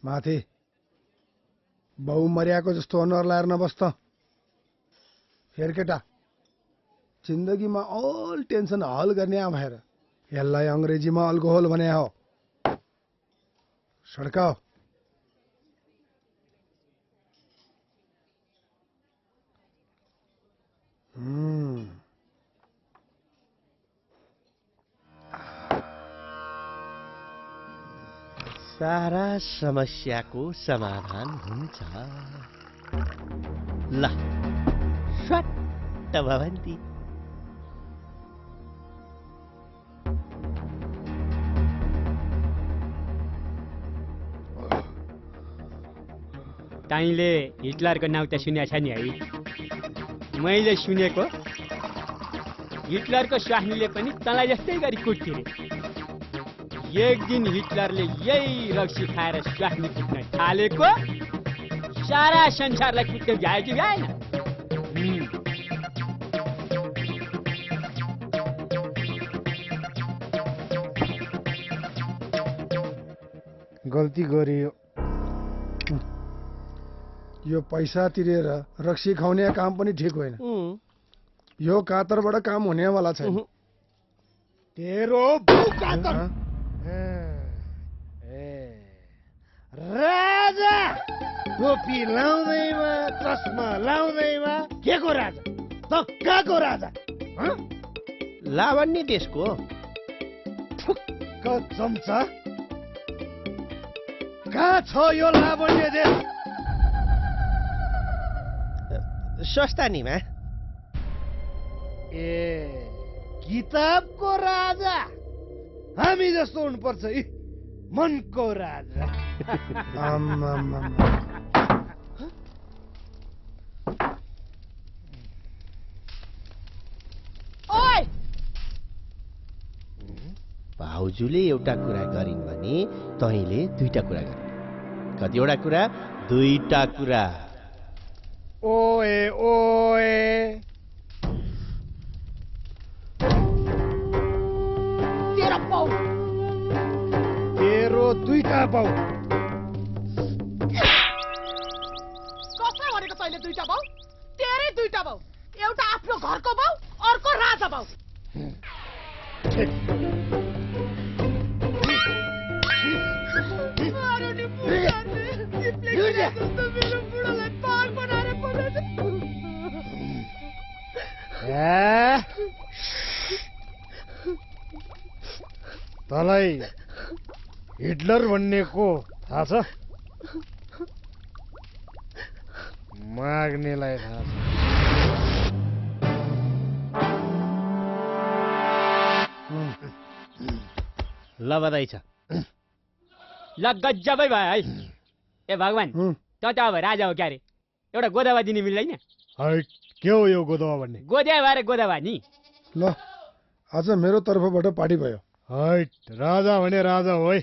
माथि बाउ मर्याको जस्तो अनुहार लाएर नबस् त। हेर केटा, जिन्दगीमा अल टेन्सन हल गर्ने आ भएर यसलाई अङ्ग्रेजीमा अल्कोहल भने हो। सड्काओ। सारा समस्याको समाधान हुन्छ। ल स्वाट्ट भवन्ती। ताईले हिटलरको नाउँ त सुनेको छ नि है? मैले सुनेको हिटलरको स्वास्नीले पनि तँलाई जस्तै गरी कुट्थे रे। एक दिन हिटलरले यही रक्सी खाएर स्वास्नी कुट्न थालेको सारा संसारलाई कुट्न भ्यायो कि भ्याएन? गल्ती गरियो। यो पैसा तिरेर रक्सी खुवाउने काम पनि ठिक होइन। यो कातरबाट काम हुनेवाला छैन। तेरो कातर राजा टोपी लाउँदैमा चस्मा लाउँदैमा के को राजा? त कहाँको राजा? लावण्य देशको ठुक्क चम्चा। कहाँ छ यो लावण्य देश? स्वस्थानीमा। ए किताबको राजा? हामी जस्तो हुनुपर्छ यी मनको राजा। ओइ भाउजूले एउटा कुरा गरिन् भने तैँले दुईटा कुरा गर। कतिवटा कुरा? दुईटा कुरा। ओए ओए तेरो पाउ, तेरो दुईटा पाउ। कसलाई भनेको तैँले दुईटा बाउ? तेरै दुईटा बाउ। एउटा आफ्नो घरको बाउ, अर्को राजा बाउ। तँलाई हिटलर भन्नेको थाहा छ? माग्नेलाई थाहा छ। ल बधाई छ। ल गजबै भयो है। ए भगवान, त अब राजा हो क्या रे? एउटा गोदावा दिने मिल्दैन? के हो यो गोदवा भन्ने? गोद्या भएर गोदावा नि। ल आज मेरो तर्फबाट पार्टी भयो। राजा भने राजा हो है।